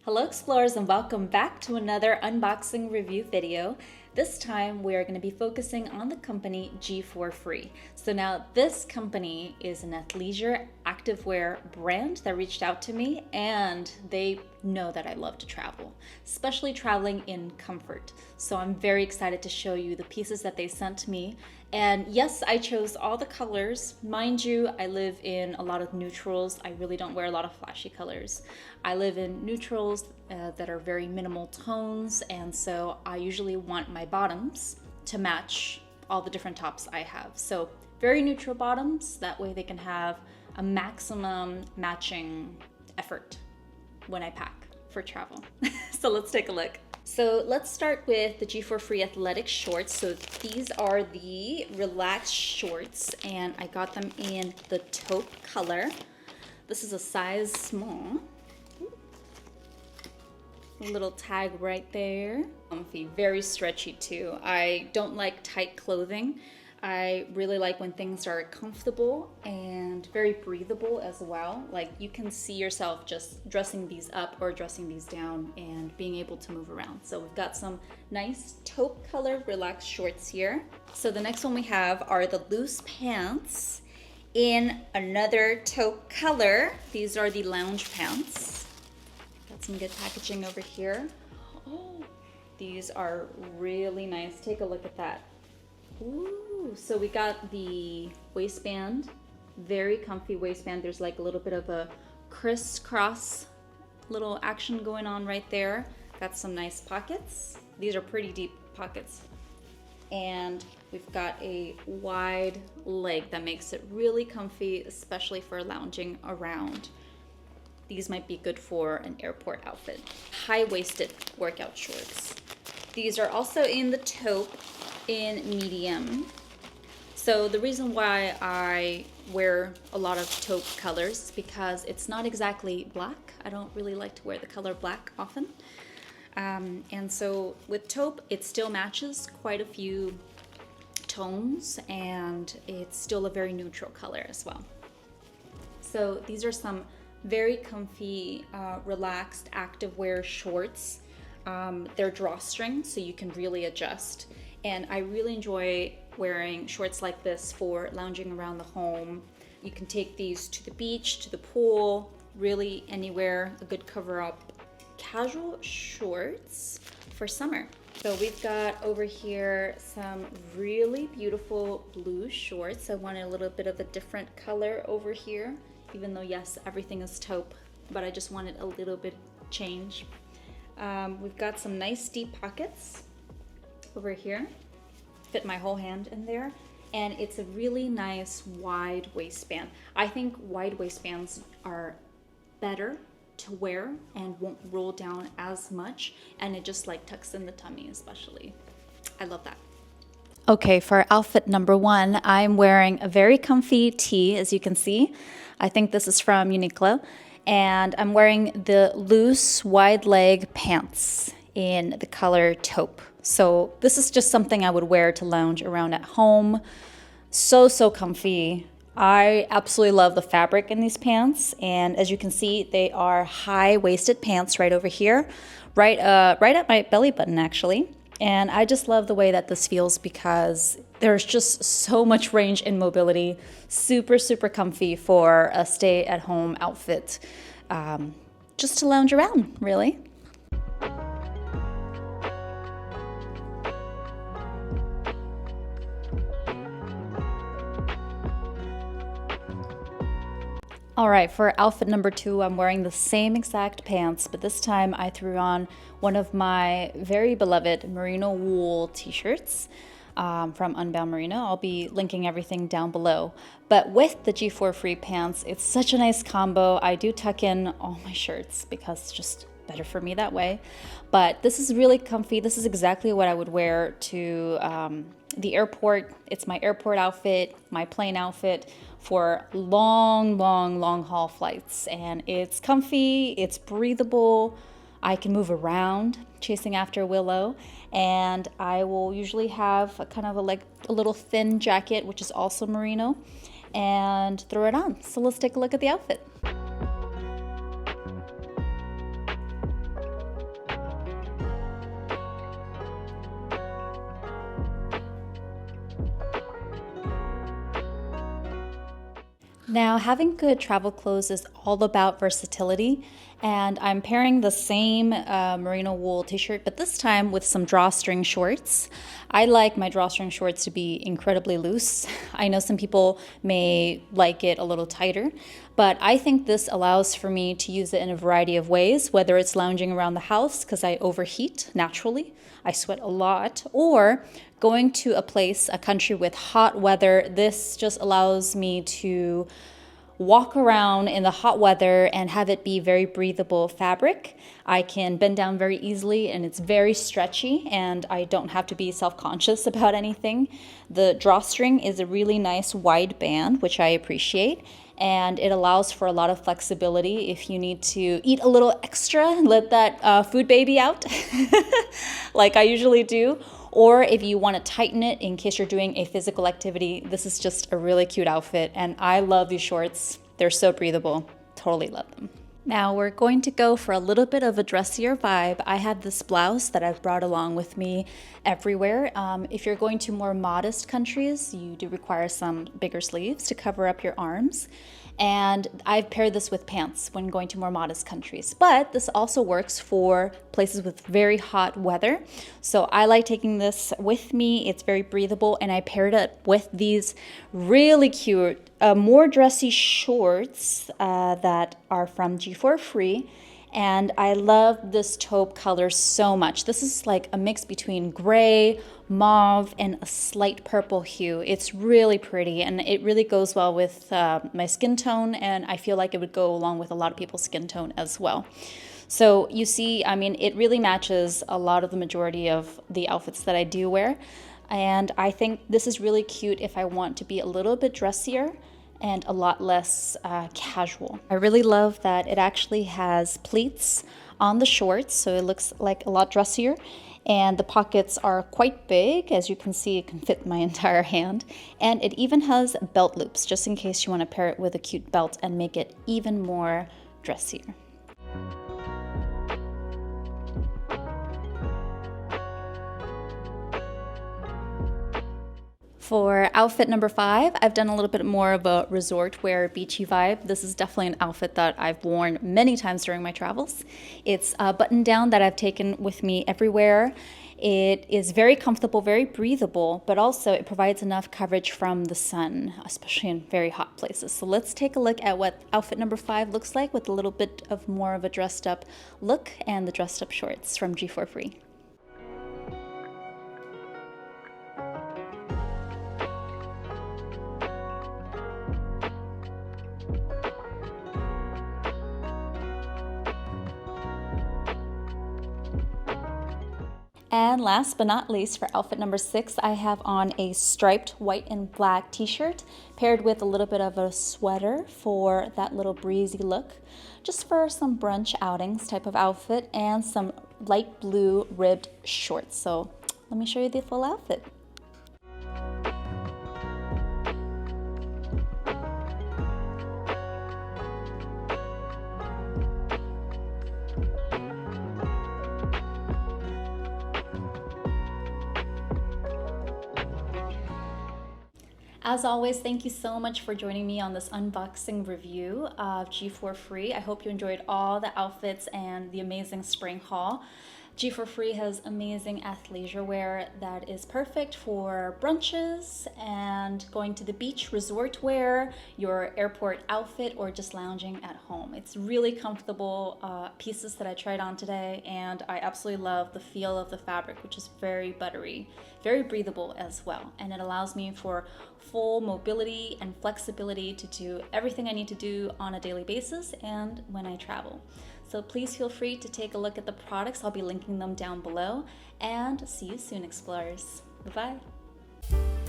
Hello explorers and welcome back to another unboxing review video. This time we are going to be focusing on the company G4Free. So now this company is an athleisure activewear brand that reached out to me, and they know that I love to travel, especially traveling in comfort. So I'm very excited to show you the pieces that they sent me. And yes, I chose all the colors. Mind you, I live in a lot of neutrals. I really don't wear a lot of flashy colors. I live in neutrals that are very minimal tones, and so I usually want my bottoms to match all the different tops I have. So very neutral bottoms, that way they can have a maximum matching effort when I pack for travel. So let's take a look. So let's start with the G4Free athletic shorts. So these are the relaxed shorts, and I got them in the taupe color. This is a size small. A little tag right there. Comfy, very stretchy too. I don't like tight clothing. I really like when things are comfortable and very breathable as well. Like you can see yourself just dressing these up or dressing these down and being able to move around. So we've got some nice taupe color relaxed shorts here. So the next one we have are the loose pants in another taupe color. These are the lounge pants. Got some good packaging over here. Oh, these are really nice. Take a look at that. Ooh, so we got the waistband, very comfy waistband. There's like a little bit of a crisscross little action going on right there. Got some nice pockets. These are pretty deep pockets. And we've got a wide leg that makes it really comfy, especially for lounging around. These might be good for an airport outfit. High-waisted workout shorts. These are also in the taupe in medium. So the reason why I wear a lot of taupe colors is because it's not exactly black. I don't really like to wear the color black often. And so with taupe, it still matches quite a few tones, and it's still a very neutral color as well. So these are some very comfy, relaxed activewear shorts. They're drawstring, so you can really adjust. And I really enjoy wearing shorts like this for lounging around the home. You can take these to the beach, to the pool, really anywhere, a good cover up. Casual shorts for summer. So we've got over here some really beautiful blue shorts. I wanted a little bit of a different color over here, even though yes, everything is taupe, but I just wanted a little bit change. We've got some nice deep pockets over here, fit my whole hand in there, and it's a really nice wide waistband. I think wide waistbands are better to wear and won't roll down as much, and it just like tucks in the tummy especially. I love that. Okay, for outfit number one, I'm wearing a very comfy tee, as you can see. I think this is from Uniqlo, and I'm wearing the loose wide leg pants in the color taupe. So this is just something I would wear to lounge around at home. So comfy. I absolutely love the fabric in these pants, and as you can see, they are high-waisted pants right over here, right at my belly button actually. And I just love the way that this feels because there's just so much range and mobility. Super comfy for a stay-at-home outfit, just to lounge around, really. All right, for outfit number two, I'm wearing the same exact pants, but this time I threw on one of my very beloved merino wool t-shirts from Unbound Merino. I'll be linking everything down below. But with the G4Free pants, it's such a nice combo. I do tuck in all my shirts because it's just better for me that way. But this is really comfy. This is exactly what I would wear to the airport. It's my airport outfit, my plane outfit for long haul flights. And it's comfy, it's breathable. I can move around chasing after Willow, and I will usually have a kind of a little thin jacket, which is also merino, and throw it on. So let's take a look at the outfit. Now, having good travel clothes is all about versatility, and I'm pairing the same merino wool t-shirt, but this time with some drawstring shorts. I like my drawstring shorts to be incredibly loose. I know some people may like it a little tighter, but I think this allows for me to use it in a variety of ways, whether it's lounging around the house because I overheat naturally, I sweat a lot, or going to a country with hot weather. This just allows me to walk around in the hot weather and have it be very breathable fabric. I can bend down very easily and it's very stretchy and I don't have to be self-conscious about anything. The drawstring is a really nice wide band, which I appreciate, and it allows for a lot of flexibility if you need to eat a little extra and let that food baby out like I usually do. Or if you want to tighten it in case you're doing a physical activity, this is just a really cute outfit. And I love these shorts. They're so breathable. Totally love them. Now we're going to go for a little bit of a dressier vibe. I have this blouse that I've brought along with me everywhere. If you're going to more modest countries, you do require some bigger sleeves to cover up your arms. And I've paired this with pants when going to more modest countries. But this also works for places with very hot weather. So I like taking this with me. It's very breathable, and I paired it with these really cute, more dressy shorts that are from G4Free. And I love this taupe color so much. This is like a mix between gray, mauve, and a slight purple hue. It's really pretty, and it really goes well with my skin tone, and I feel like it would go along with a lot of people's skin tone as well. So you see, I mean, it really matches a lot of the majority of the outfits that I do wear. And I think this is really cute if I want to be a little bit dressier and a lot less casual. I really love that it actually has pleats on the shorts, so it looks like a lot dressier. And the pockets are quite big. As you can see, it can fit my entire hand. And it even has belt loops, just in case you want to pair it with a cute belt and make it even more dressier. For outfit number 5, I've done a little bit more of a resort wear beachy vibe. This is definitely an outfit that I've worn many times during my travels. It's a button down that I've taken with me everywhere. It is very comfortable, very breathable, but also it provides enough coverage from the sun, especially in very hot places. So let's take a look at what outfit number 5 looks like with a little bit of more of a dressed up look and the dressed up shorts from G4Free. And last but not least, for outfit number 6, I have on a striped white and black t-shirt paired with a little bit of a sweater for that little breezy look, just for some brunch outings type of outfit, and some light blue ribbed shorts. So let me show you the full outfit. As always, thank you so much for joining me on this unboxing review of G4Free. I hope you enjoyed all the outfits and the amazing spring haul. G4Free has amazing athleisure wear that is perfect for brunches and going to the beach, resort wear, your airport outfit, or just lounging at home. It's really comfortable pieces that I tried on today, and I absolutely love the feel of the fabric, which is very buttery, very breathable as well. And it allows me for full mobility and flexibility to do everything I need to do on a daily basis and when I travel. So please feel free to take a look at the products. I'll be linking them down below. And see you soon, explorers. Bye-bye.